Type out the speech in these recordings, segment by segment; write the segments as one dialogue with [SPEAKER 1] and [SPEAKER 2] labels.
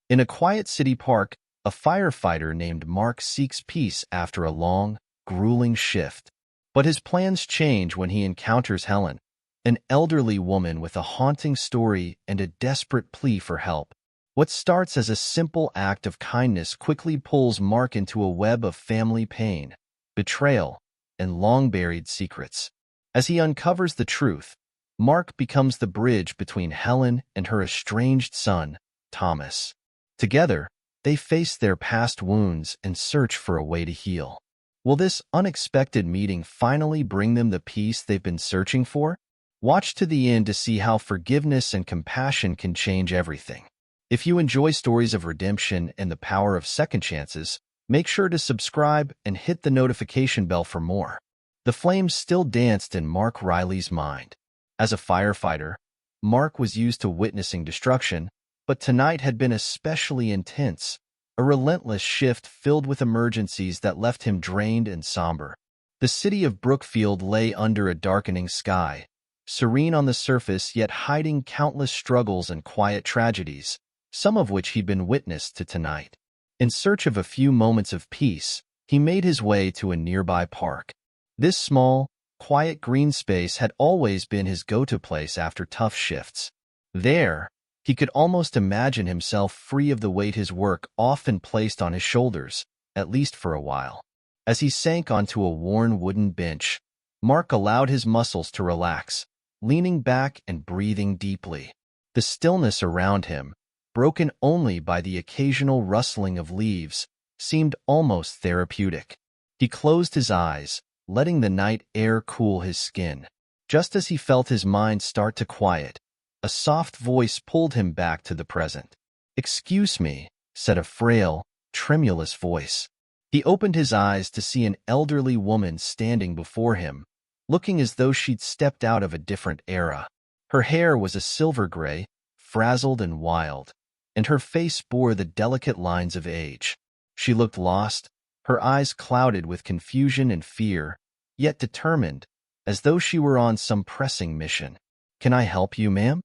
[SPEAKER 1] In a quiet city park, a firefighter named Mark seeks peace after a long, grueling shift. But his plans change when he encounters Helen, an elderly woman with a haunting story and a desperate plea for help. What starts as a simple act of kindness quickly pulls Mark into a web of family pain, betrayal, and long-buried secrets. As he uncovers the truth, Mark becomes the bridge between Helen and her estranged son, Thomas. Together, they face their past wounds and search for a way to heal. Will this unexpected meeting finally bring them the peace they've been searching for? Watch to the end to see how forgiveness and compassion can change everything. If you enjoy stories of redemption and the power of second chances, make sure to subscribe and hit the notification bell for more. The flames still danced in Mark Riley's mind. As a firefighter, Mark was used to witnessing destruction, but tonight had been especially intense, a relentless shift filled with emergencies that left him drained and somber. The city of Brookfield lay under a darkening sky, serene on the surface yet hiding countless struggles and quiet tragedies, some of which he'd been witness to tonight. In search of a few moments of peace, he made his way to a nearby park. This small, quiet green space had always been his go-to place after tough shifts. There, he could almost imagine himself free of the weight his work often placed on his shoulders, at least for a while. As he sank onto a worn wooden bench, Mark allowed his muscles to relax, leaning back and breathing deeply. The stillness around him, broken only by the occasional rustling of leaves, seemed almost therapeutic. He closed his eyes, letting the night air cool his skin. Just as he felt his mind start to quiet, a soft voice pulled him back to the present. "Excuse me," said a frail, tremulous voice. He opened his eyes to see an elderly woman standing before him, looking as though she'd stepped out of a different era. Her hair was a silver gray, frazzled and wild, and her face bore the delicate lines of age. She looked lost, her eyes clouded with confusion and fear, yet determined, as though she were on some pressing mission. "Can I help you, ma'am?"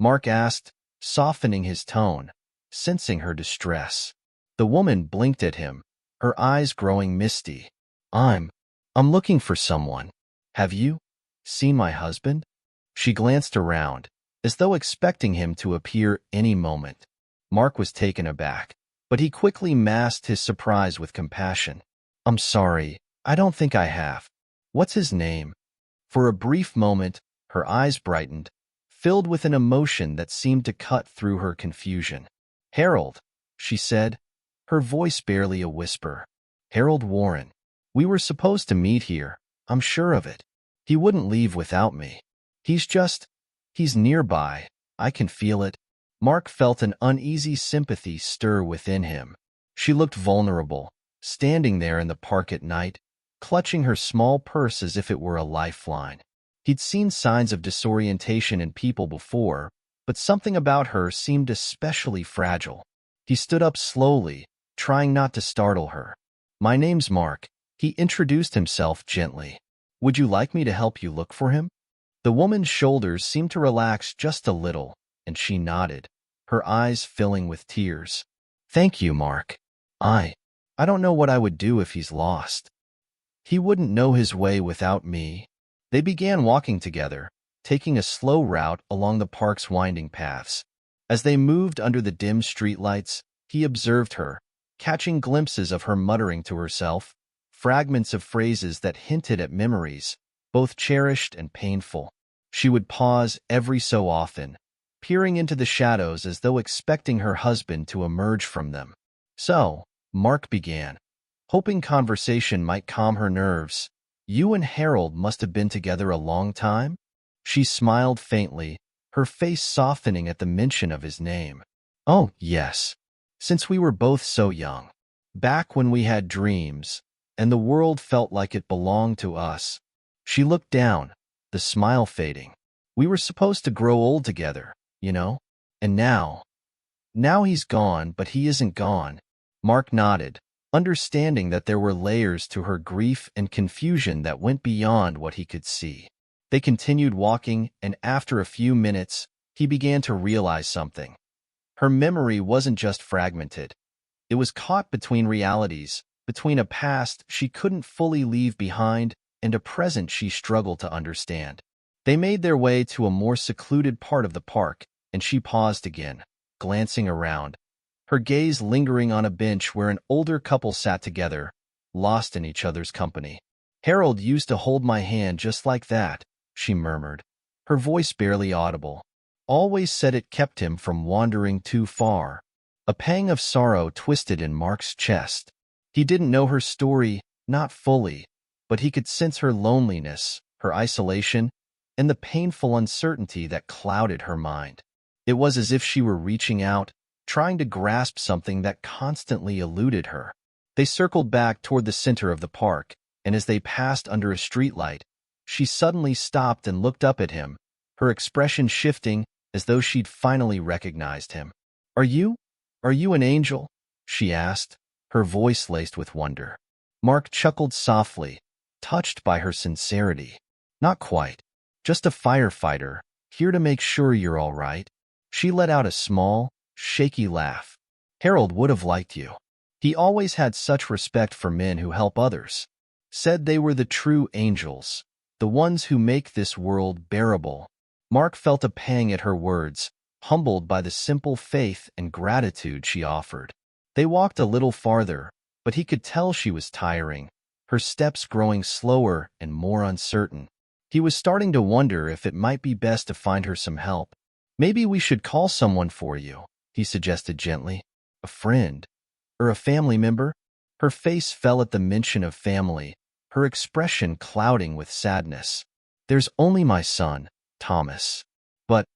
[SPEAKER 1] Mark asked, softening his tone, sensing her distress. The woman blinked at him, her eyes growing misty. I'm looking for someone. Have you seen my husband?" She glanced around, as though expecting him to appear any moment. Mark was taken aback, but he quickly masked his surprise with compassion. "I'm sorry, I don't think I have. What's his name?" For a brief moment, her eyes brightened, filled with an emotion that seemed to cut through her confusion. "Harold," she said, her voice barely a whisper. "Harold Warren. We were supposed to meet here, I'm sure of it. He wouldn't leave without me. He's nearby, I can feel it." Mark felt an uneasy sympathy stir within him. She looked vulnerable, standing there in the park at night, clutching her small purse as if it were a lifeline. He'd seen signs of disorientation in people before, but something about her seemed especially fragile. He stood up slowly, trying not to startle her. "My name's Mark," he introduced himself gently. "Would you like me to help you look for him?" The woman's shoulders seemed to relax just a little, and she nodded, her eyes filling with tears. "Thank you, Mark. I don't know what I would do if he's lost. He wouldn't know his way without me." They began walking together, taking a slow route along the park's winding paths. As they moved under the dim streetlights, he observed her, catching glimpses of her muttering to herself, fragments of phrases that hinted at memories, both cherished and painful. She would pause every so often, peering into the shadows as though expecting her husband to emerge from them. "So," Mark began, hoping conversation might calm her nerves, "you and Harold must have been together a long time?" She smiled faintly, her face softening at the mention of his name. "Oh, yes. Since we were both so young. Back when we had dreams, and the world felt like it belonged to us." She looked down, the smile fading. "We were supposed to grow old together, you know? And now he's gone, but he isn't gone." Mark nodded, understanding that there were layers to her grief and confusion that went beyond what he could see. They continued walking, and after a few minutes, he began to realize something. Her memory wasn't just fragmented. It was caught between realities, between a past she couldn't fully leave behind and a present she struggled to understand. They made their way to a more secluded part of the park, and she paused again, glancing around, her gaze lingering on a bench where an older couple sat together, lost in each other's company. "Harold used to hold my hand just like that," she murmured, her voice barely audible. "Always said it kept him from wandering too far." A pang of sorrow twisted in Mark's chest. He didn't know her story, not fully, but he could sense her loneliness, her isolation, and the painful uncertainty that clouded her mind. It was as if she were reaching out, trying to grasp something that constantly eluded her. They circled back toward the center of the park, and as they passed under a streetlight, she suddenly stopped and looked up at him, her expression shifting as though she'd finally recognized him. Are you an angel?" she asked, her voice laced with wonder. Mark chuckled softly, touched by her sincerity. "Not quite. Just a firefighter, here to make sure you're all right." She let out a small, shaky laugh. "Harold would have liked you. He always had such respect for men who help others. Said they were the true angels, the ones who make this world bearable." Mark felt a pang at her words, humbled by the simple faith and gratitude she offered. They walked a little farther, but he could tell she was tiring, her steps growing slower and more uncertain. He was starting to wonder if it might be best to find her some help. "Maybe we should call someone for you," he suggested gently. "A friend, or a family member?" Her face fell at the mention of family, her expression clouding with sadness. "There's only my son, Thomas. But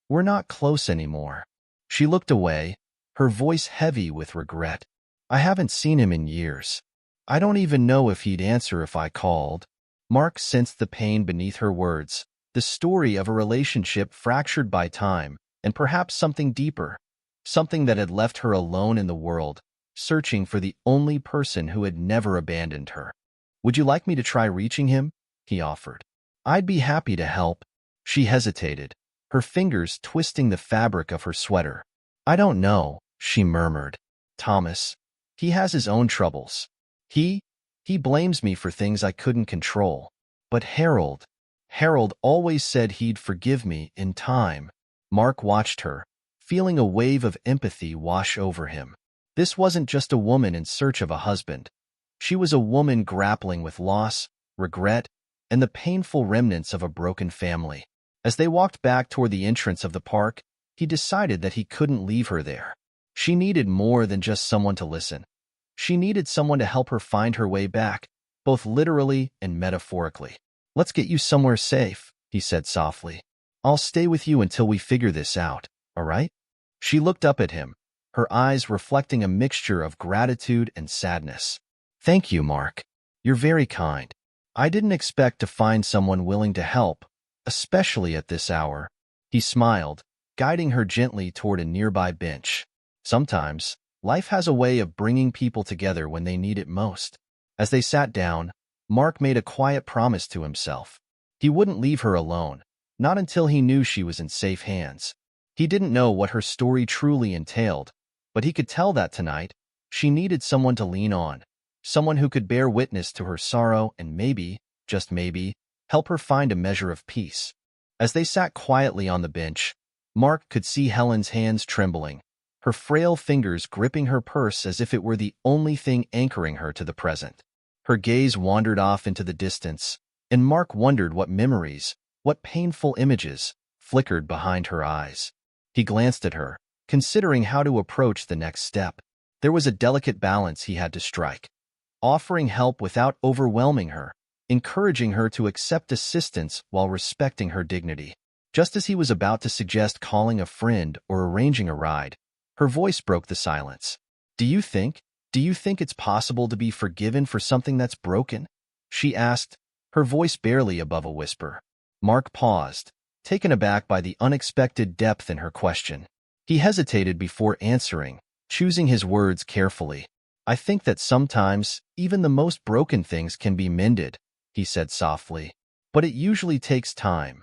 [SPEAKER 1] we're not close anymore." She looked away, her voice heavy with regret. "I haven't seen him in years. I don't even know if he'd answer if I called." Mark sensed the pain beneath her words, the story of a relationship fractured by time, and perhaps something deeper, something that had left her alone in the world, searching for the only person who had never abandoned her. "Would you like me to try reaching him?" he offered. "I'd be happy to help." She hesitated, her fingers twisting the fabric of her sweater. "I don't know," she murmured. "Thomas, he has his own troubles. He blames me for things I couldn't control. But Harold always said he'd forgive me in time." Mark watched her, feeling a wave of empathy wash over him. This wasn't just a woman in search of a husband. She was a woman grappling with loss, regret, and the painful remnants of a broken family. As they walked back toward the entrance of the park, he decided that he couldn't leave her there. She needed more than just someone to listen. She needed someone to help her find her way back, both literally and metaphorically. "Let's get you somewhere safe," he said softly. "I'll stay with you until we figure this out, all right?" She looked up at him, her eyes reflecting a mixture of gratitude and sadness. "Thank you, Mark. You're very kind. I didn't expect to find someone willing to help, especially at this hour." He smiled, guiding her gently toward a nearby bench. Sometimes, life has a way of bringing people together when they need it most. As they sat down, Mark made a quiet promise to himself. He wouldn't leave her alone, not until he knew she was in safe hands. He didn't know what her story truly entailed, but he could tell that tonight, she needed someone to lean on, someone who could bear witness to her sorrow and maybe, just maybe, help her find a measure of peace. As they sat quietly on the bench, Mark could see Helen's hands trembling, her frail fingers gripping her purse as if it were the only thing anchoring her to the present. Her gaze wandered off into the distance, and Mark wondered what memories, what painful images, flickered behind her eyes. He glanced at her, considering how to approach the next step. There was a delicate balance he had to strike, offering help without overwhelming her, encouraging her to accept assistance while respecting her dignity. Just as he was about to suggest calling a friend or arranging a ride, her voice broke the silence. Do you think it's possible to be forgiven for something that's broken?" she asked, her voice barely above a whisper. Mark paused, taken aback by the unexpected depth in her question. He hesitated before answering, choosing his words carefully. "I think that sometimes even the most broken things can be mended," he said softly. "But it usually takes time,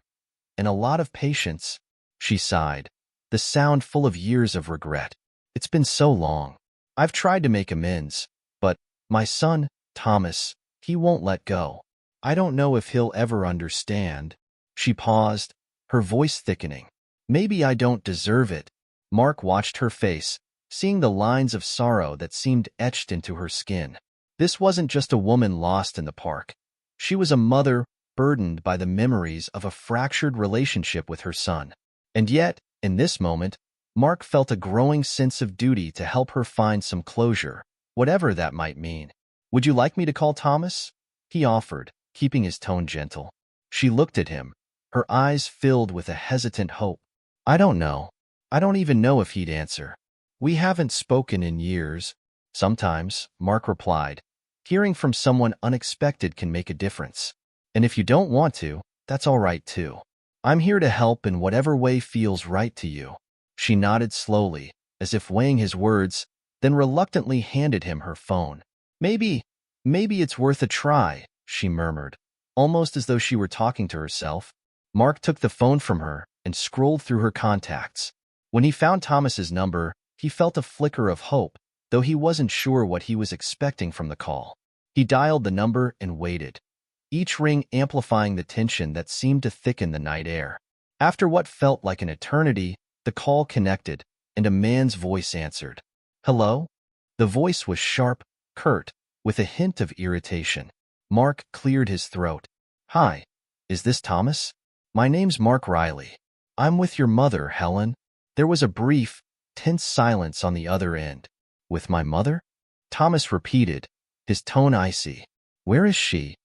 [SPEAKER 1] and a lot of patience." She sighed, the sound full of years of regret. It's been so long. I've tried to make amends, but my son, Thomas, he won't let go. I don't know if he'll ever understand. She paused, her voice thickening. Maybe I don't deserve it. Mark watched her face, seeing the lines of sorrow that seemed etched into her skin. This wasn't just a woman lost in the park. She was a mother burdened by the memories of a fractured relationship with her son. And yet, in this moment, Mark felt a growing sense of duty to help her find some closure, whatever that might mean. Would you like me to call Thomas? He offered, keeping his tone gentle. She looked at him, her eyes filled with a hesitant hope. I don't know. I don't even know if he'd answer. We haven't spoken in years. Sometimes, Mark replied. Hearing from someone unexpected can make a difference. And if you don't want to, that's all right too. I'm here to help in whatever way feels right to you. She nodded slowly, as if weighing his words, then reluctantly handed him her phone. Maybe it's worth a try, she murmured, almost as though she were talking to herself. Mark took the phone from her and scrolled through her contacts. When he found Thomas's number, he felt a flicker of hope, though he wasn't sure what he was expecting from the call. He dialed the number and waited, each ring amplifying the tension that seemed to thicken the night air. After what felt like an eternity, the call connected, and a man's voice answered. Hello? The voice was sharp, curt, with a hint of irritation. Mark cleared his throat. Hi, is this Thomas? My name's Mark Riley. I'm with your mother, Helen. There was a brief, tense silence on the other end. With my mother? Thomas repeated, his tone icy. Where is she?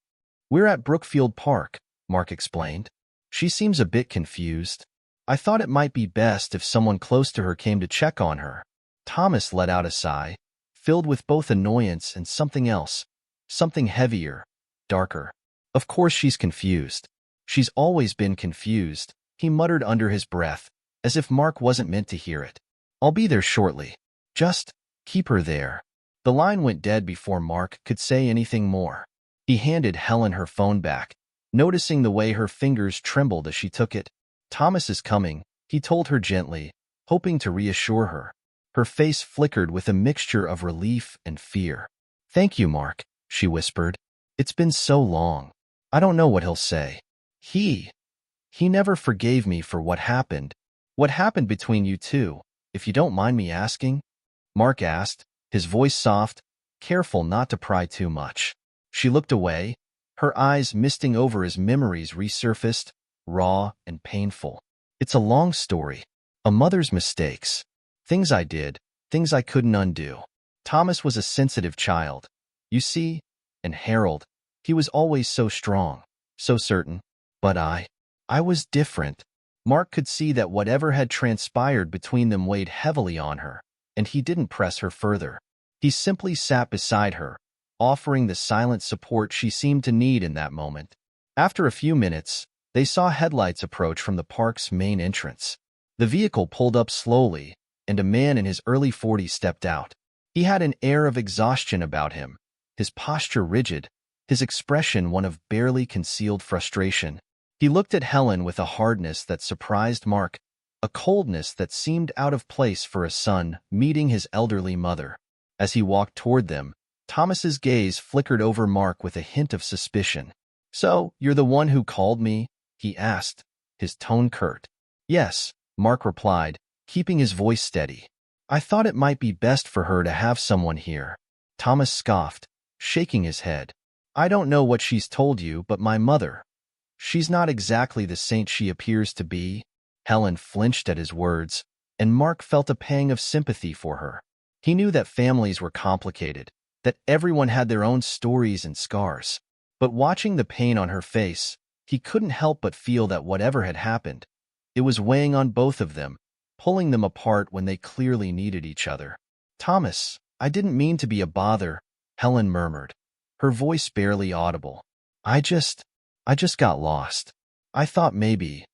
[SPEAKER 1] We're at Brookfield Park, Mark explained. She seems a bit confused. I thought it might be best if someone close to her came to check on her. Thomas let out a sigh, filled with both annoyance and something else, something heavier, darker. Of course she's confused. She's always been confused, he muttered under his breath, as if Mark wasn't meant to hear it. I'll be there shortly. Just keep her there. The line went dead before Mark could say anything more. He handed Helen her phone back, noticing the way her fingers trembled as she took it. Thomas is coming, he told her gently, hoping to reassure her. Her face flickered with a mixture of relief and fear. Thank you, Mark, she whispered. It's been so long. I don't know what he'll say. He never forgave me for what happened. What happened between you two, if you don't mind me asking? Mark asked, his voice soft, careful not to pry too much. She looked away, her eyes misting over as memories resurfaced, raw and painful. It's a long story. A mother's mistakes. Things I did, things I couldn't undo. Thomas was a sensitive child. You see, and Harold, he was always so strong, so certain. But I was different. Mark could see that whatever had transpired between them weighed heavily on her, and he didn't press her further. He simply sat beside her, offering the silent support she seemed to need in that moment. After a few minutes, they saw headlights approach from the park's main entrance. The vehicle pulled up slowly, and a man in his early 40s stepped out. He had an air of exhaustion about him, his posture rigid, his expression one of barely concealed frustration. He looked at Helen with a hardness that surprised Mark, a coldness that seemed out of place for a son meeting his elderly mother. As he walked toward them, Thomas's gaze flickered over Mark with a hint of suspicion. So, you're the one who called me? He asked, his tone curt. Yes, Mark replied, keeping his voice steady. I thought it might be best for her to have someone here. Thomas scoffed, shaking his head. I don't know what she's told you, but my mother. She's not exactly the saint she appears to be. Helen flinched at his words, and Mark felt a pang of sympathy for her. He knew that families were complicated, that everyone had their own stories and scars. But watching the pain on her face, he couldn't help but feel that whatever had happened, it was weighing on both of them, pulling them apart when they clearly needed each other. Thomas, I didn't mean to be a bother, Helen murmured, her voice barely audible. I just got lost. I thought maybe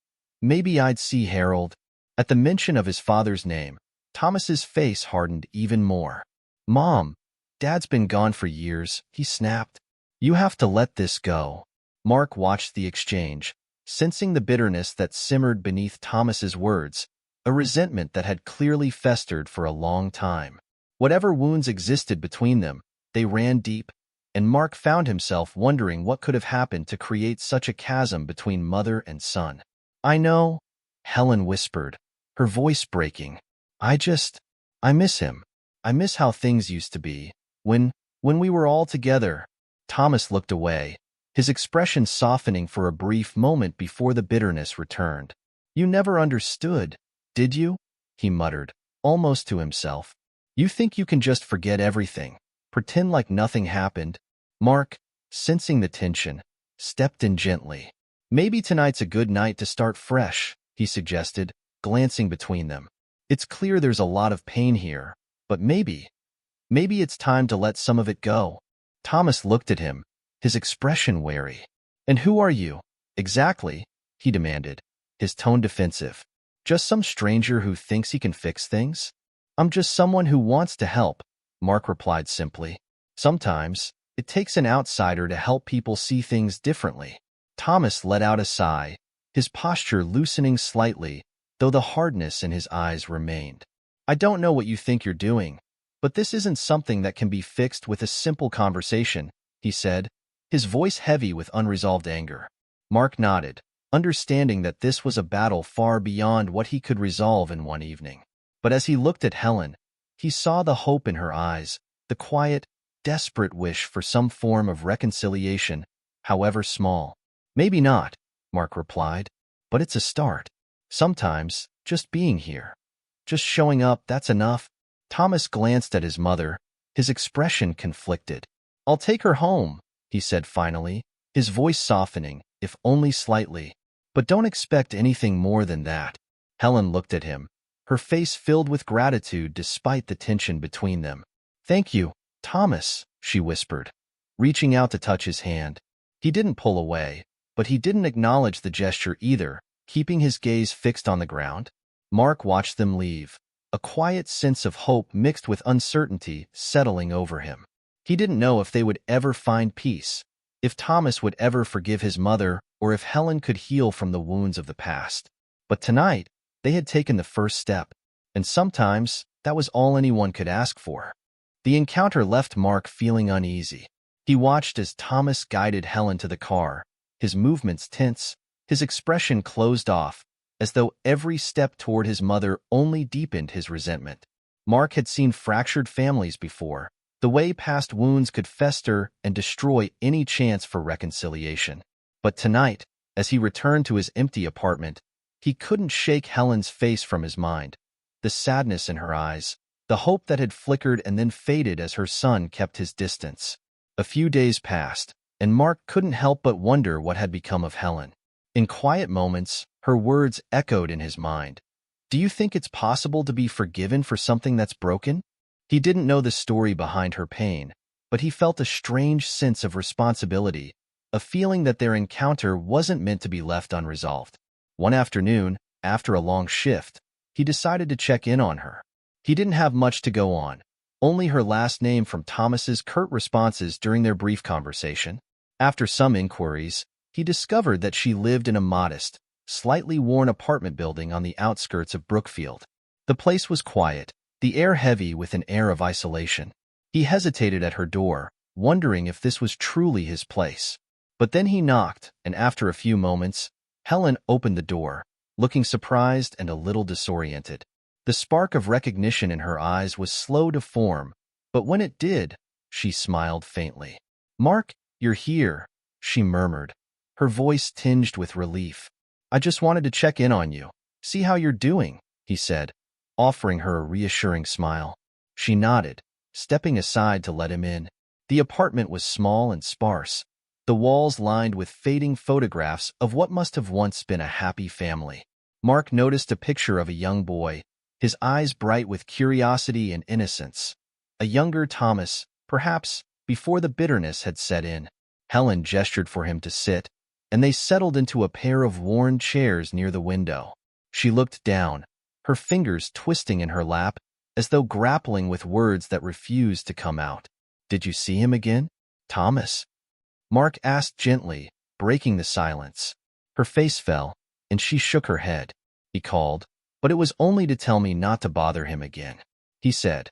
[SPEAKER 1] I'd see Harold. At the mention of his father's name, Thomas's face hardened even more. Mom, Dad's been gone for years, he snapped. You have to let this go. Mark watched the exchange, sensing the bitterness that simmered beneath Thomas's words, a resentment that had clearly festered for a long time. Whatever wounds existed between them, they ran deep, and Mark found himself wondering what could have happened to create such a chasm between mother and son. "I know," Helen whispered, her voice breaking. I miss him. I miss how things used to be. When we were all together." Thomas looked away, his expression softening for a brief moment before the bitterness returned. "You never understood, did you?" he muttered, almost to himself. "You think you can just forget everything, pretend like nothing happened?" Mark, sensing the tension, stepped in gently. "Maybe tonight's a good night to start fresh," he suggested, glancing between them. "It's clear there's a lot of pain here, but maybe it's time to let some of it go." Thomas looked at him, his expression wary. "And who are you, exactly?" he demanded, his tone defensive. "Just some stranger who thinks he can fix things?" "I'm just someone who wants to help," Mark replied simply. "Sometimes it takes an outsider to help people see things differently." Thomas let out a sigh, his posture loosening slightly, though the hardness in his eyes remained. "I don't know what you think you're doing, but this isn't something that can be fixed with a simple conversation," he said, his voice heavy with unresolved anger. Mark nodded, understanding that this was a battle far beyond what he could resolve in one evening. But as he looked at Helen, he saw the hope in her eyes, the quiet, desperate wish for some form of reconciliation, however small. "Maybe not," Mark replied, "but it's a start. Sometimes, just being here, just showing up, that's enough." Thomas glanced at his mother, his expression conflicted. "I'll take her home," he said finally, his voice softening, if only slightly. "But don't expect anything more than that." Helen looked at him, her face filled with gratitude despite the tension between them. "Thank you, Thomas," she whispered, reaching out to touch his hand. He didn't pull away, but he didn't acknowledge the gesture either, keeping his gaze fixed on the ground. Mark watched them leave, a quiet sense of hope mixed with uncertainty settling over him. He didn't know if they would ever find peace, if Thomas would ever forgive his mother, or if Helen could heal from the wounds of the past. But tonight, they had taken the first step, and sometimes that was all anyone could ask for. The encounter left Mark feeling uneasy. He watched as Thomas guided Helen to the car, his movements tense, his expression closed off, as though every step toward his mother only deepened his resentment. Mark had seen fractured families before, the way past wounds could fester and destroy any chance for reconciliation. But tonight, as he returned to his empty apartment, he couldn't shake Helen's face from his mind, the sadness in her eyes, the hope that had flickered and then faded as her son kept his distance. A few days passed, and Mark couldn't help but wonder what had become of Helen. In quiet moments, her words echoed in his mind. "Do you think it's possible to be forgiven for something that's broken?" He didn't know the story behind her pain, but he felt a strange sense of responsibility, a feeling that their encounter wasn't meant to be left unresolved. One afternoon, after a long shift, he decided to check in on her. He didn't have much to go on, only her last name from Thomas's curt responses during their brief conversation. After some inquiries, he discovered that she lived in a modest, slightly worn apartment building on the outskirts of Brookfield. The place was quiet, the air heavy with an air of isolation. He hesitated at her door, wondering if this was truly his place. But then he knocked, and after a few moments, Helen opened the door, looking surprised and a little disoriented. The spark of recognition in her eyes was slow to form, but when it did, she smiled faintly. "Mark, you're here," she murmured, her voice tinged with relief. "I just wanted to check in on you, see how you're doing," he said, offering her a reassuring smile. She nodded, stepping aside to let him in. The apartment was small and sparse, the walls lined with fading photographs of what must have once been a happy family. Mark noticed a picture of a young boy, his eyes bright with curiosity and innocence. A younger Thomas, perhaps, before the bitterness had set in. Helen gestured for him to sit, and they settled into a pair of worn chairs near the window. She looked down, her fingers twisting in her lap, as though grappling with words that refused to come out. "Did you see him again, Thomas?" Mark asked gently, breaking the silence. Her face fell, and she shook her head. "He called, But it was only to tell me not to bother him again. He said.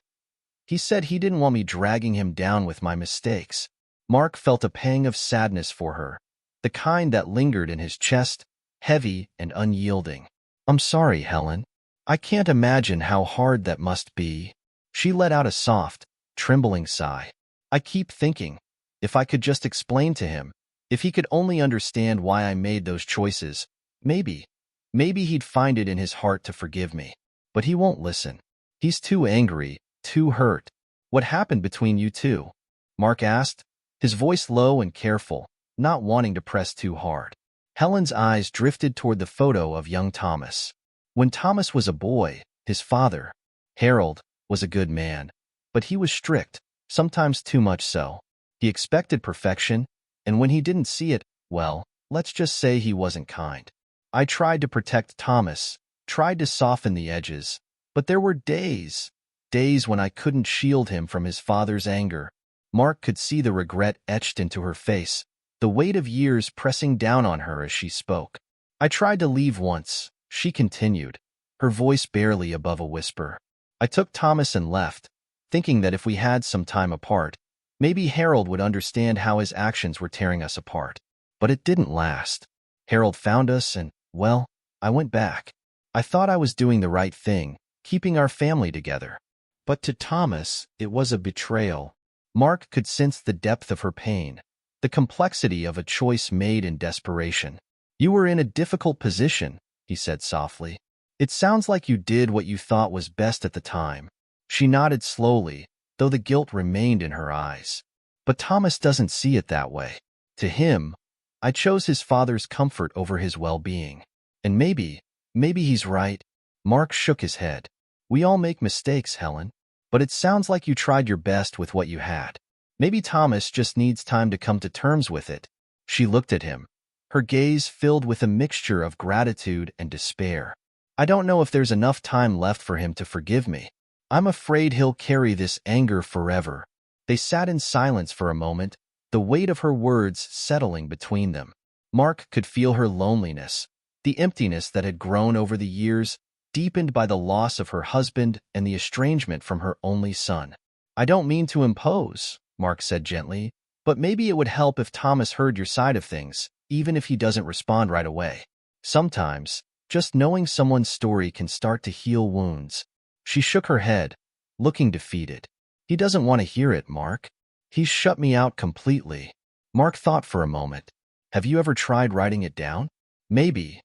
[SPEAKER 1] He said he didn't want me dragging him down with my mistakes. Mark felt a pang of sadness for her, the kind that lingered in his chest, heavy and unyielding. I'm sorry, Helen. I can't imagine how hard that must be. She let out a soft, trembling sigh. I keep thinking, if I could just explain to him, if he could only understand why I made those choices, maybe he'd find it in his heart to forgive me. But he won't listen. He's too angry, too hurt. What happened between you two? Mark asked, his voice low and careful, not wanting to press too hard. Helen's eyes drifted toward the photo of young Thomas. When Thomas was a boy, his father, Harold, was a good man, but he was strict, sometimes too much so. He expected perfection, and when he didn't see it, well, let's just say he wasn't kind. I tried to protect Thomas, tried to soften the edges, but there were days when I couldn't shield him from his father's anger. Mark could see the regret etched into her face, the weight of years pressing down on her as she spoke. I tried to leave once, she continued, her voice barely above a whisper. I took Thomas and left, thinking that if we had some time apart, maybe Harold would understand how his actions were tearing us apart. But it didn't last. Harold found us and, well, I went back. I thought I was doing the right thing, keeping our family together. But to Thomas, it was a betrayal. Mark could sense the depth of her pain, the complexity of a choice made in desperation. You were in a difficult position, he said softly. It sounds like you did what you thought was best at the time. She nodded slowly, though the guilt remained in her eyes. But Thomas doesn't see it that way. To him, I chose his father's comfort over his well-being. And maybe he's right. Mark shook his head. We all make mistakes, Helen. But it sounds like you tried your best with what you had. Maybe Thomas just needs time to come to terms with it. She looked at him, her gaze filled with a mixture of gratitude and despair. I don't know if there's enough time left for him to forgive me. I'm afraid he'll carry this anger forever. They sat in silence for a moment, the weight of her words settling between them. Mark could feel her loneliness, the emptiness that had grown over the years, deepened by the loss of her husband and the estrangement from her only son. I don't mean to impose, Mark said gently, but maybe it would help if Thomas heard your side of things, even if he doesn't respond right away. Sometimes, just knowing someone's story can start to heal wounds. She shook her head, looking defeated. He doesn't want to hear it, Mark. He's shut me out completely. Mark thought for a moment. Have you ever tried writing it down? Maybe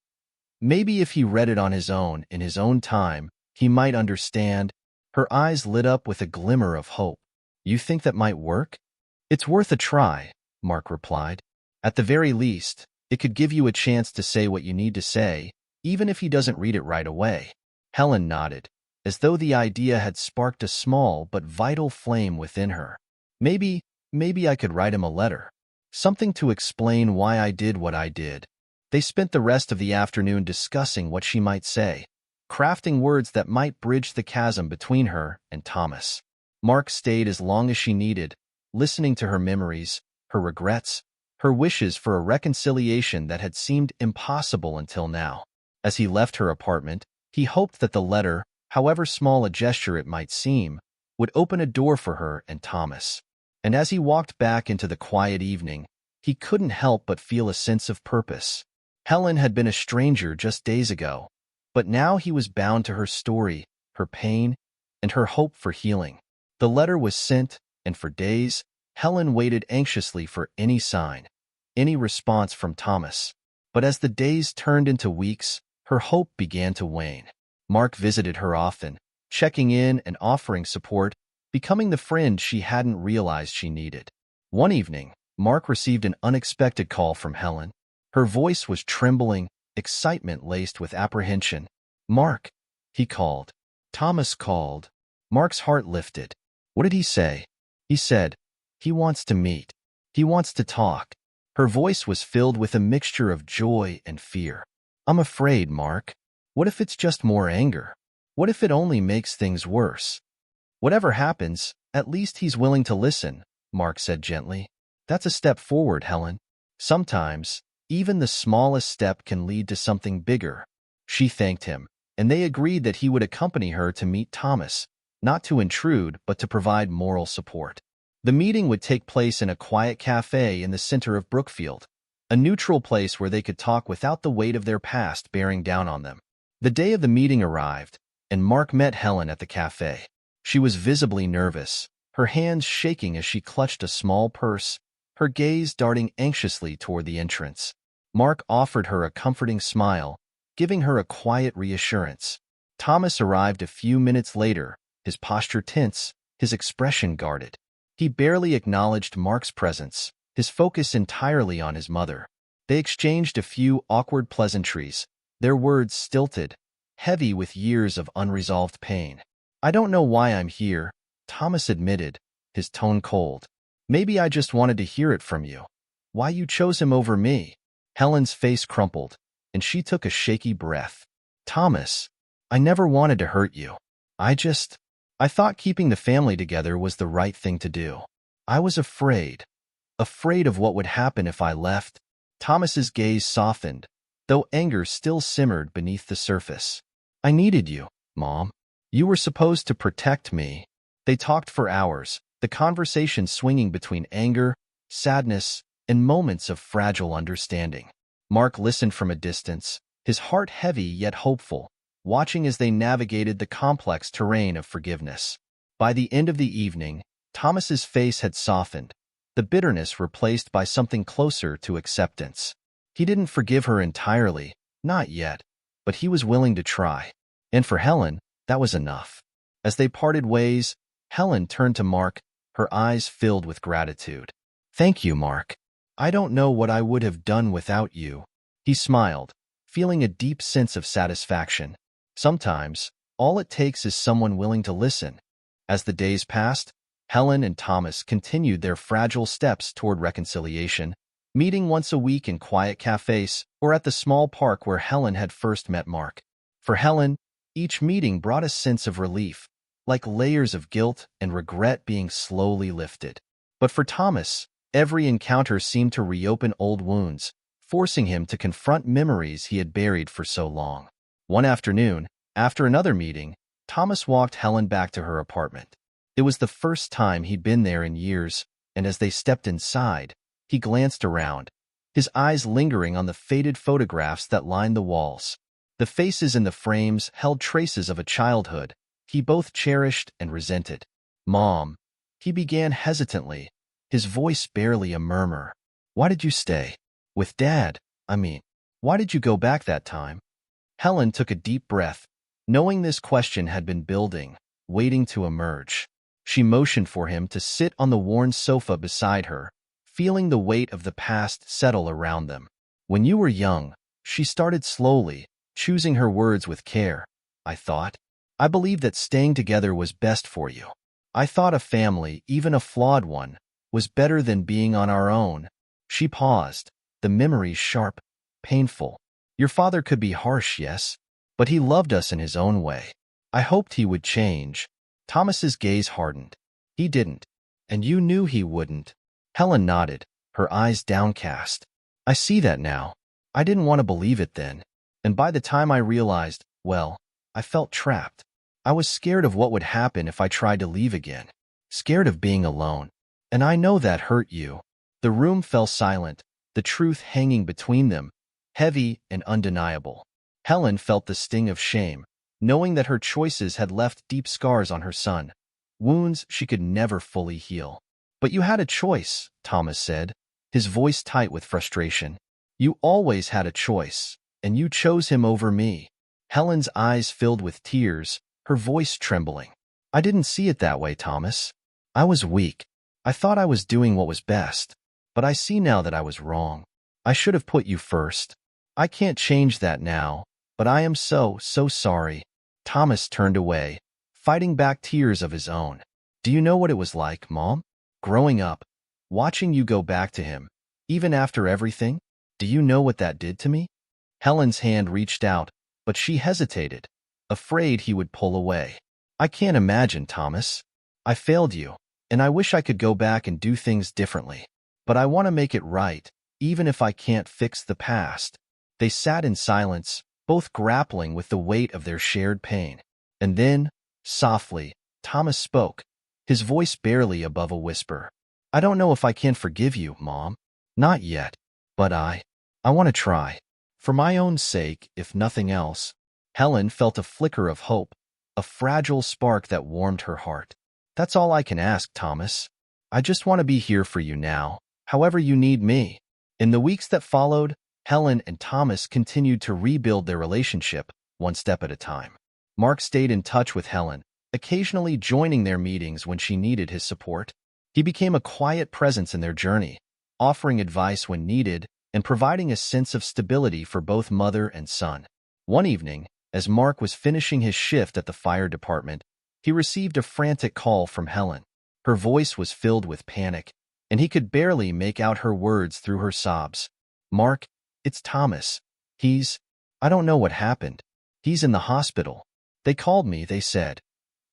[SPEAKER 1] if he read it on his own, in his own time, he might understand. Her eyes lit up with a glimmer of hope. You think that might work? It's worth a try, Mark replied. At the very least, it could give you a chance to say what you need to say, even if he doesn't read it right away. Helen nodded, as though the idea had sparked a small but vital flame within her. Maybe I could write him a letter. Something to explain why I did what I did. They spent the rest of the afternoon discussing what she might say, crafting words that might bridge the chasm between her and Thomas. Mark stayed as long as she needed, listening to her memories, her regrets, her wishes for a reconciliation that had seemed impossible until now. As he left her apartment, he hoped that the letter, however small a gesture it might seem, would open a door for her and Thomas. And as he walked back into the quiet evening, he couldn't help but feel a sense of purpose. Helen had been a stranger just days ago, but now he was bound to her story, her pain, and her hope for healing. The letter was sent, and for days, Helen waited anxiously for any sign, any response from Thomas. But as the days turned into weeks, her hope began to wane. Mark visited her often, checking in and offering support, becoming the friend she hadn't realized she needed. One evening, Mark received an unexpected call from Helen. Her voice was trembling, excitement laced with apprehension. Mark, he called. Thomas called. Mark's heart lifted. What did he say? He said, he wants to meet. He wants to talk. Her voice was filled with a mixture of joy and fear. I'm afraid, Mark. What if it's just more anger? What if it only makes things worse? Whatever happens, at least he's willing to listen, Mark said gently. That's a step forward, Helen. Sometimes, even the smallest step can lead to something bigger. She thanked him, and they agreed that he would accompany her to meet Thomas, not to intrude but to provide moral support. The meeting would take place in a quiet cafe in the center of Brookfield, a neutral place where they could talk without the weight of their past bearing down on them. The day of the meeting arrived, and Mark met Helen at the cafe. She was visibly nervous, her hands shaking as she clutched a small purse, her gaze darting anxiously toward the entrance. Mark offered her a comforting smile, giving her a quiet reassurance. Thomas arrived a few minutes later, his posture tense, his expression guarded. He barely acknowledged Mark's presence, his focus entirely on his mother. They exchanged a few awkward pleasantries, their words stilted, heavy with years of unresolved pain. "I don't know why I'm here," Thomas admitted, his tone cold. "Maybe I just wanted to hear it from you. Why you chose him over me?" Helen's face crumpled, and she took a shaky breath. "Thomas, I never wanted to hurt you. I thought keeping the family together was the right thing to do. I was afraid of what would happen if I left." Thomas's gaze softened, though anger still simmered beneath the surface. "I needed you, Mom. You were supposed to protect me." They talked for hours, the conversation swinging between anger, sadness, and moments of fragile understanding. Mark listened from a distance, his heart heavy yet hopeful, watching as they navigated the complex terrain of forgiveness. By the end of the evening, Thomas's face had softened, the bitterness replaced by something closer to acceptance. He didn't forgive her entirely, not yet, but he was willing to try. And for Helen, that was enough. As they parted ways, Helen turned to Mark, her eyes filled with gratitude. "Thank you, Mark. I don't know what I would have done without you." He smiled, feeling a deep sense of satisfaction. Sometimes, all it takes is someone willing to listen. As the days passed, Helen and Thomas continued their fragile steps toward reconciliation, meeting once a week in quiet cafes or at the small park where Helen had first met Mark. For Helen, each meeting brought a sense of relief, like layers of guilt and regret being slowly lifted. But for Thomas, every encounter seemed to reopen old wounds, forcing him to confront memories he had buried for so long. One afternoon, after another meeting, Thomas walked Helen back to her apartment. It was the first time he'd been there in years, and as they stepped inside, he glanced around, his eyes lingering on the faded photographs that lined the walls. The faces in the frames held traces of a childhood he both cherished and resented. "Mom," he began hesitantly, his voice barely a murmur. "Why did you stay? With Dad, I mean. Why did you go back that time?" Helen took a deep breath, knowing this question had been building, waiting to emerge. She motioned for him to sit on the worn sofa beside her, feeling the weight of the past settle around them. "When you were young," she started slowly, choosing her words with care, "I thought. I believed that staying together was best for you. I thought a family, even a flawed one, was better than being on our own." She paused, the memories sharp, painful. "Your father could be harsh, yes, but he loved us in his own way. I hoped he would change." Thomas's gaze hardened. "He didn't. And you knew he wouldn't." Helen nodded, her eyes downcast. "I see that now. I didn't want to believe it then. And by the time I realized, well, I felt trapped. I was scared of what would happen if I tried to leave again. Scared of being alone. And I know that hurt you." The room fell silent, the truth hanging between them, heavy and undeniable. Helen felt the sting of shame, knowing that her choices had left deep scars on her son, wounds she could never fully heal. "But you had a choice," Thomas said, his voice tight with frustration. "You always had a choice, and you chose him over me." Helen's eyes filled with tears, her voice trembling. "I didn't see it that way, Thomas. I was weak. I thought I was doing what was best. But I see now that I was wrong. I should have put you first. I can't change that now, but I am so sorry." Thomas turned away, fighting back tears of his own. "Do you know what it was like, Mom? Growing up, watching you go back to him, even after everything? Do you know what that did to me?" Helen's hand reached out, but she hesitated, afraid he would pull away. "I can't imagine, Thomas. I failed you, and I wish I could go back and do things differently. But I want to make it right, even if I can't fix the past." They sat in silence, both grappling with the weight of their shared pain. And then, softly, Thomas spoke, his voice barely above a whisper. "I don't know if I can forgive you, Mom. Not yet. But I want to try. For my own sake, if nothing else." Helen felt a flicker of hope, a fragile spark that warmed her heart. "That's all I can ask, Thomas. I just want to be here for you now, however you need me." In the weeks that followed, Helen and Thomas continued to rebuild their relationship, one step at a time. Mark stayed in touch with Helen, occasionally joining their meetings when she needed his support. He became a quiet presence in their journey, offering advice when needed and providing a sense of stability for both mother and son. One evening, as Mark was finishing his shift at the fire department, he received a frantic call from Helen. Her voice was filled with panic, and he could barely make out her words through her sobs. "Mark, it's Thomas. I don't know what happened. He's in the hospital. They called me, they said.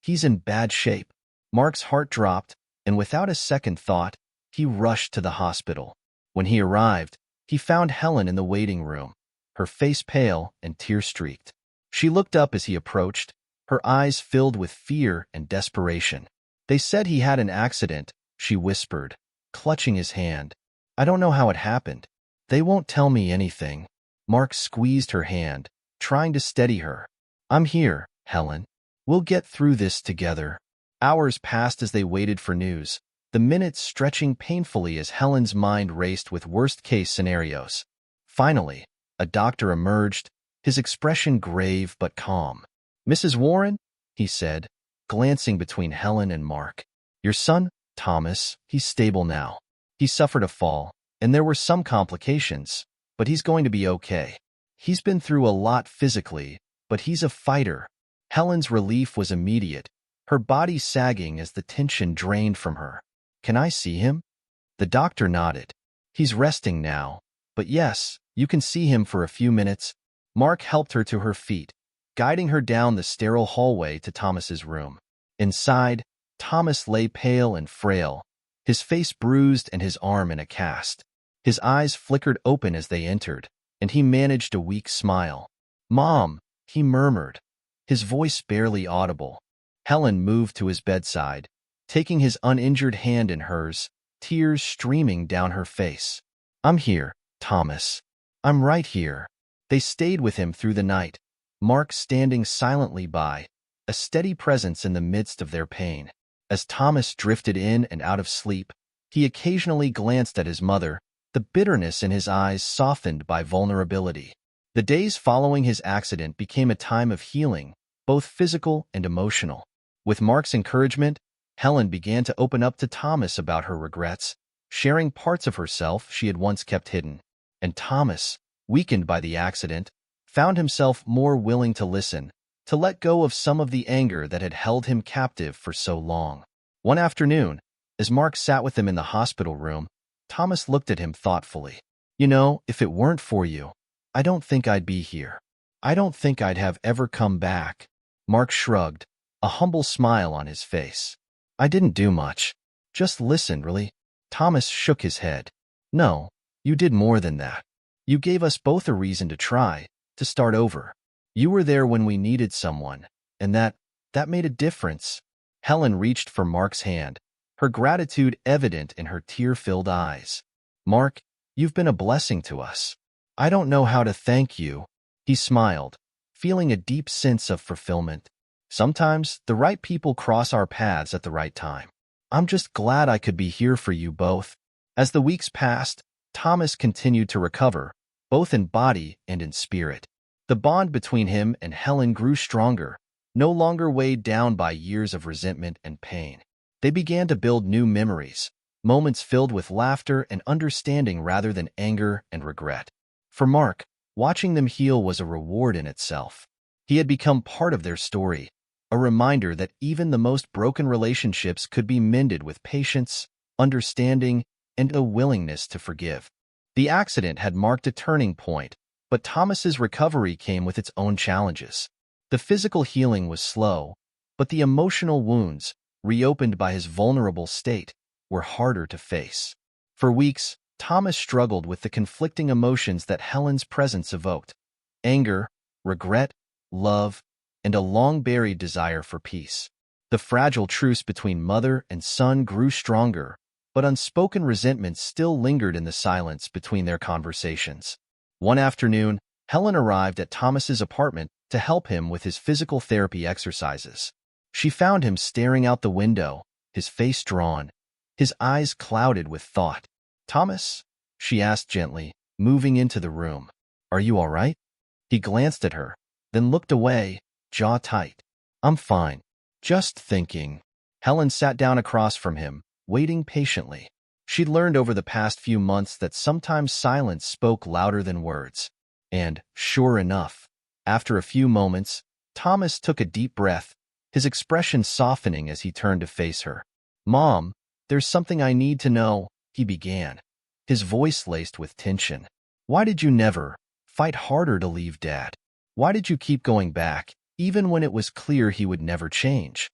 [SPEAKER 1] He's in bad shape." Mark's heart dropped, and without a second thought, he rushed to the hospital. When he arrived, he found Helen in the waiting room, her face pale and tear-streaked. She looked up as he approached, her eyes filled with fear and desperation. "They said he had an accident," she whispered, clutching his hand. "I don't know how it happened. They won't tell me anything." Mark squeezed her hand, trying to steady her. "I'm here, Helen. We'll get through this together." Hours passed as they waited for news, the minutes stretching painfully as Helen's mind raced with worst-case scenarios. Finally, a doctor emerged, his expression grave but calm. "Mrs. Warren," he said, glancing between Helen and Mark. "Your son, Thomas, he's stable now. He suffered a fall, and there were some complications, but he's going to be okay. He's been through a lot physically, but he's a fighter." Helen's relief was immediate, her body sagging as the tension drained from her. "Can I see him?" The doctor nodded. "He's resting now, but yes, you can see him for a few minutes." Mark helped her to her feet, guiding her down the sterile hallway to Thomas's room. Inside, Thomas lay pale and frail, his face bruised and his arm in a cast. His eyes flickered open as they entered, and he managed a weak smile. "Mom," he murmured, his voice barely audible. Helen moved to his bedside, taking his uninjured hand in hers, tears streaming down her face. "I'm here, Thomas. I'm right here." They stayed with him through the night, Mark standing silently by, a steady presence in the midst of their pain. As Thomas drifted in and out of sleep, he occasionally glanced at his mother, the bitterness in his eyes softened by vulnerability. The days following his accident became a time of healing, both physical and emotional. With Mark's encouragement, Helen began to open up to Thomas about her regrets, sharing parts of herself she had once kept hidden. And Thomas, weakened by the accident, found himself more willing to listen, to let go of some of the anger that had held him captive for so long. One afternoon, as Mark sat with him in the hospital room, Thomas looked at him thoughtfully. "You know, if it weren't for you, I don't think I'd be here. I don't think I'd have ever come back." Mark shrugged, a humble smile on his face. "I didn't do much. Just listen, really." Thomas shook his head. "No, you did more than that. You gave us both a reason to try, to start over. You were there when we needed someone, and that made a difference." Helen reached for Mark's hand, her gratitude evident in her tear-filled eyes. "Mark, you've been a blessing to us. I don't know how to thank you." He smiled, feeling a deep sense of fulfillment. "Sometimes the right people cross our paths at the right time. I'm just glad I could be here for you both." As the weeks passed, Thomas continued to recover, both in body and in spirit. The bond between him and Helen grew stronger, no longer weighed down by years of resentment and pain. They began to build new memories, moments filled with laughter and understanding rather than anger and regret. For Mark, watching them heal was a reward in itself. He had become part of their story, a reminder that even the most broken relationships could be mended with patience, understanding, and a willingness to forgive. The accident had marked a turning point, but Thomas's recovery came with its own challenges. The physical healing was slow, but the emotional wounds, reopened by his vulnerable state, were harder to face. For weeks, Thomas struggled with the conflicting emotions that Helen's presence evoked: anger, regret, love, and a long-buried desire for peace. The fragile truce between mother and son grew stronger, but unspoken resentment still lingered in the silence between their conversations. One afternoon, Helen arrived at Thomas's apartment to help him with his physical therapy exercises. She found him staring out the window, his face drawn, his eyes clouded with thought. "Thomas?" she asked gently, moving into the room. "Are you all right?" He glanced at her, then looked away, jaw tight. "I'm fine. Just thinking." Helen sat down across from him, waiting patiently. She'd learned over the past few months that sometimes silence spoke louder than words. And, sure enough, after a few moments, Thomas took a deep breath, his expression softening as he turned to face her. "Mom, there's something I need to know," he began, his voice laced with tension. "Why did you never fight harder to leave Dad? Why did you keep going back, even when it was clear he would never change?"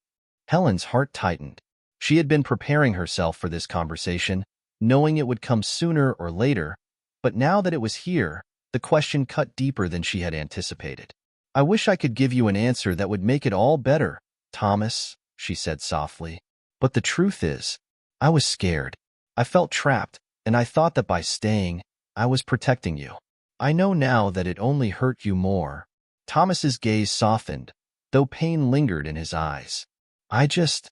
[SPEAKER 1] Helen's heart tightened. She had been preparing herself for this conversation, knowing it would come sooner or later, but now that it was here, the question cut deeper than she had anticipated. "I wish I could give you an answer that would make it all better, Thomas," she said softly. "But the truth is, I was scared. I felt trapped, and I thought that by staying, I was protecting you. I know now that it only hurt you more." Thomas's gaze softened, though pain lingered in his eyes. I just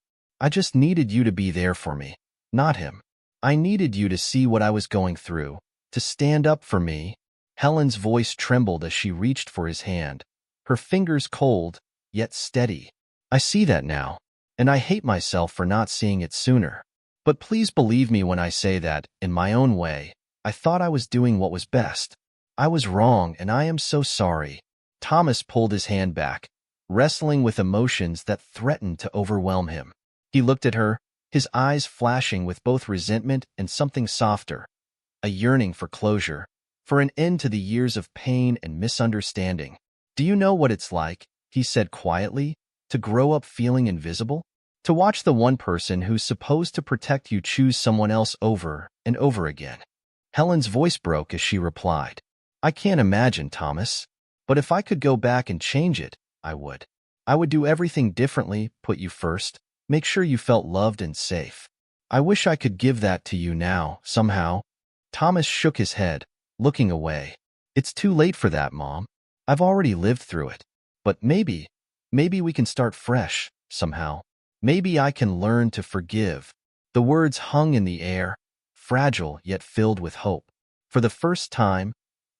[SPEAKER 1] needed you to be there for me, not him. I needed you to see what I was going through, to stand up for me." Helen's voice trembled as she reached for his hand, her fingers cold, yet steady. "I see that now, and I hate myself for not seeing it sooner. But please believe me when I say that, in my own way, I thought I was doing what was best. I was wrong, and I am so sorry." Thomas pulled his hand back, wrestling with emotions that threatened to overwhelm him. He looked at her, his eyes flashing with both resentment and something softer, a yearning for closure, for an end to the years of pain and misunderstanding. "Do you know what it's like," he said quietly, "to grow up feeling invisible? To watch the one person who's supposed to protect you choose someone else over and over again?" Helen's voice broke as she replied, "I can't imagine, Thomas. But if I could go back and change it, I would. I would do everything differently, put you first, make sure you felt loved and safe. I wish I could give that to you now, somehow." Thomas shook his head, looking away. "It's too late for that, Mom. I've already lived through it. But maybe we can start fresh, somehow. Maybe I can learn to forgive." The words hung in the air, fragile yet filled with hope. For the first time,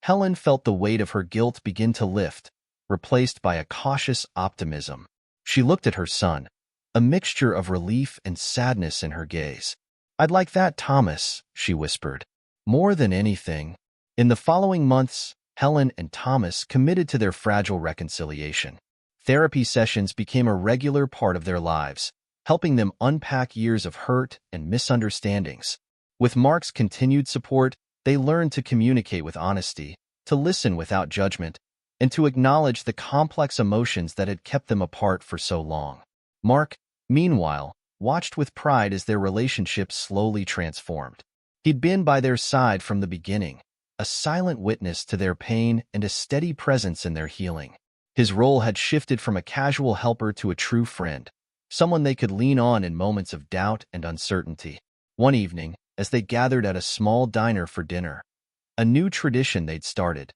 [SPEAKER 1] Helen felt the weight of her guilt begin to lift, replaced by a cautious optimism. She looked at her son, a mixture of relief and sadness in her gaze. "I'd like that, Thomas," she whispered. "More than anything." In the following months, Helen and Thomas committed to their fragile reconciliation. Therapy sessions became a regular part of their lives, helping them unpack years of hurt and misunderstandings. With Mark's continued support, they learned to communicate with honesty, to listen without judgment, and to acknowledge the complex emotions that had kept them apart for so long. Mark, meanwhile, watched with pride as their relationship slowly transformed. He'd been by their side from the beginning, a silent witness to their pain and a steady presence in their healing. His role had shifted from a casual helper to a true friend, someone they could lean on in moments of doubt and uncertainty. One evening, as they gathered at a small diner for dinner, a new tradition they'd started,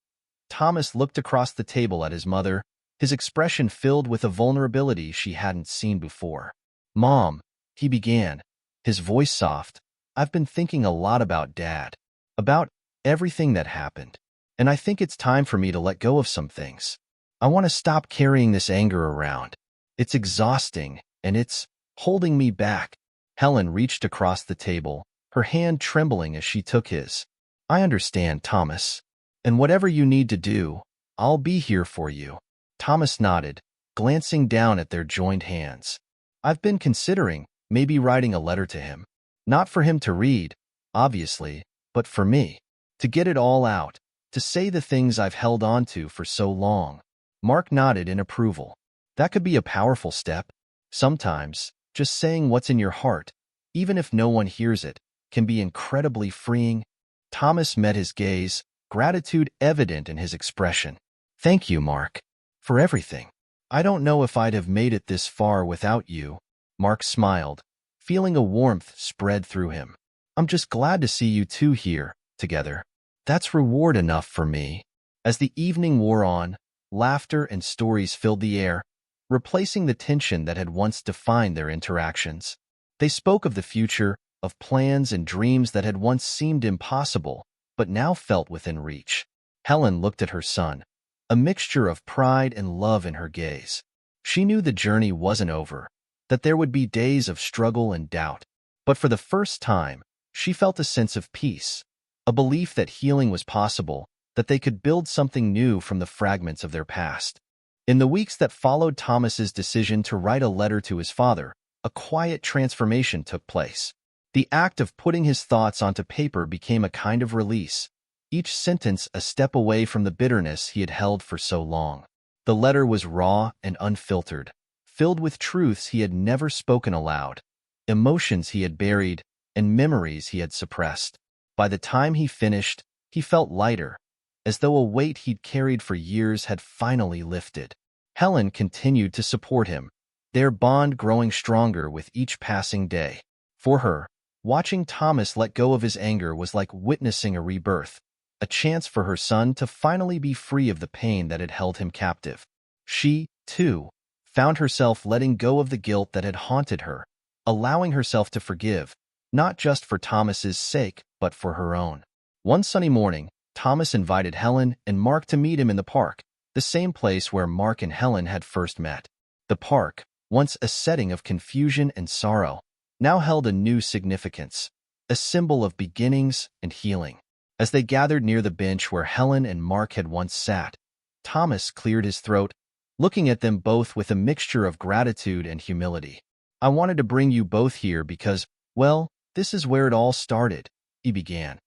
[SPEAKER 1] Thomas looked across the table at his mother, his expression filled with a vulnerability she hadn't seen before. "Mom," he began, his voice soft, "I've been thinking a lot about Dad, about everything that happened, and I think it's time for me to let go of some things. I want to stop carrying this anger around. It's exhausting, and it's holding me back." Helen reached across the table, her hand trembling as she took his. "I understand, Thomas. And whatever you need to do, I'll be here for you." Thomas nodded, glancing down at their joined hands. "I've been considering maybe writing a letter to him. Not for him to read, obviously, but for me. To get it all out, to say the things I've held on to for so long." Mark nodded in approval. "That could be a powerful step. Sometimes, just saying what's in your heart, even if no one hears it, can be incredibly freeing." Thomas met his gaze, gratitude evident in his expression. "Thank you, Mark." For everything. I don't know if I'd have made it this far without you. Mark smiled, feeling a warmth spread through him. I'm just glad to see you two here, together. That's reward enough for me. As the evening wore on, laughter and stories filled the air, replacing the tension that had once defined their interactions. They spoke of the future, of plans and dreams that had once seemed impossible, but now felt within reach. Helen looked at her son, a mixture of pride and love in her gaze. She knew the journey wasn't over, that there would be days of struggle and doubt. But for the first time, she felt a sense of peace, a belief that healing was possible, that they could build something new from the fragments of their past. In the weeks that followed Thomas's decision to write a letter to his father, a quiet transformation took place. The act of putting his thoughts onto paper became a kind of release, each sentence a step away from the bitterness he had held for so long. The letter was raw and unfiltered, filled with truths he had never spoken aloud, emotions he had buried, and memories he had suppressed. By the time he finished, he felt lighter, as though a weight he'd carried for years had finally lifted. Helen continued to support him, their bond growing stronger with each passing day. For her, watching Thomas let go of his anger was like witnessing a rebirth, a chance for her son to finally be free of the pain that had held him captive. She, too, found herself letting go of the guilt that had haunted her, allowing herself to forgive, not just for Thomas's sake, but for her own. One sunny morning, Thomas invited Helen and Mark to meet him in the park, the same place where Mark and Helen had first met. The park, once a setting of confusion and sorrow, now held a new significance, a symbol of beginnings and healing. As they gathered near the bench where Helen and Mark had once sat, Thomas cleared his throat, looking at them both with a mixture of gratitude and humility. I wanted to bring you both here because, well, this is where it all started, he began,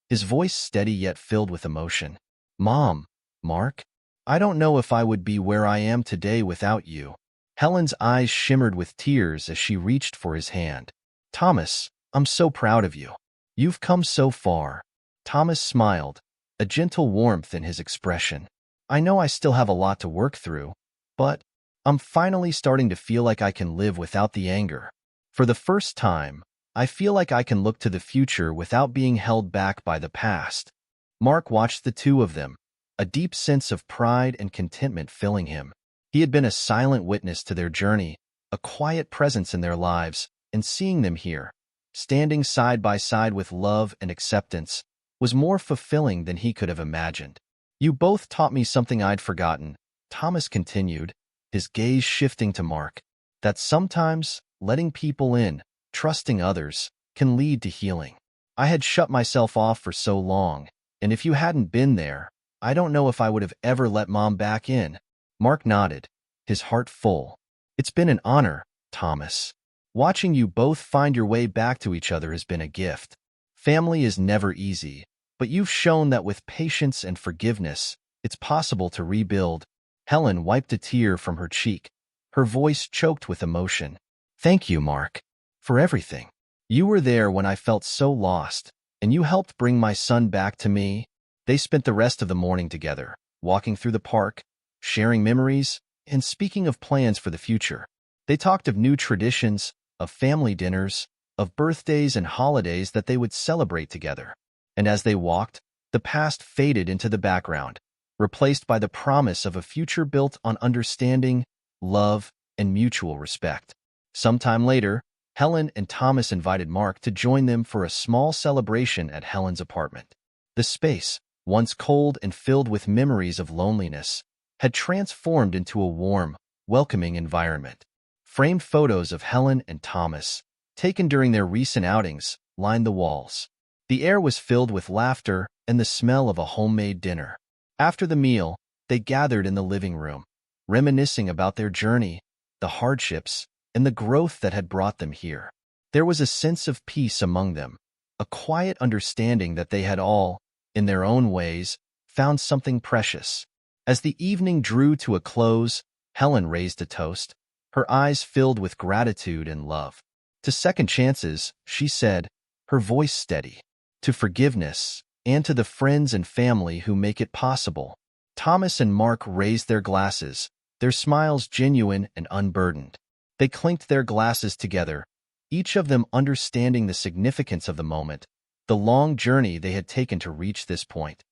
[SPEAKER 1] his voice steady yet filled with emotion. Mom, Mark, I don't know if I would be where I am today without you. Helen's eyes shimmered with tears as she reached for his hand. Thomas, I'm so proud of you. You've come so far. Thomas smiled, a gentle warmth in his expression. I know I still have a lot to work through, but I'm finally starting to feel like I can live without the anger. For the first time, I feel like I can look to the future without being held back by the past. Mark watched the two of them, a deep sense of pride and contentment filling him. He had been a silent witness to their journey, a quiet presence in their lives, and seeing them here, standing side by side with love and acceptance, was more fulfilling than he could have imagined. You both taught me something I'd forgotten, Thomas continued, his gaze shifting to Mark, that sometimes letting people in, trusting others, can lead to healing. I had shut myself off for so long, and if you hadn't been there, I don't know if I would have ever let Mom back in. Mark nodded, his heart full. It's been an honor, Thomas. Watching you both find your way back to each other has been a gift. Family is never easy, but you've shown that with patience and forgiveness, it's possible to rebuild. Helen wiped a tear from her cheek, her voice choked with emotion. Thank you, Mark, for everything. You were there when I felt so lost, and you helped bring my son back to me. They spent the rest of the morning together, walking through the park, sharing memories, and speaking of plans for the future. They talked of new traditions, of family dinners, of birthdays and holidays that they would celebrate together. And as they walked, the past faded into the background, replaced by the promise of a future built on understanding, love, and mutual respect. Sometime later, Helen and Thomas invited Mark to join them for a small celebration at Helen's apartment. The space, once cold and filled with memories of loneliness, had transformed into a warm, welcoming environment. Framed photos of Helen and Thomas, taken during their recent outings, lined the walls. The air was filled with laughter and the smell of a homemade dinner. After the meal, they gathered in the living room, reminiscing about their journey, the hardships, and the growth that had brought them here. There was a sense of peace among them, a quiet understanding that they had all, in their own ways, found something precious. As the evening drew to a close, Helen raised a toast, her eyes filled with gratitude and love. To second chances, she said, her voice steady. To forgiveness, and to the friends and family who make it possible. Thomas and Mark raised their glasses, their smiles genuine and unburdened. They clinked their glasses together, each of them understanding the significance of the moment, the long journey they had taken to reach this point.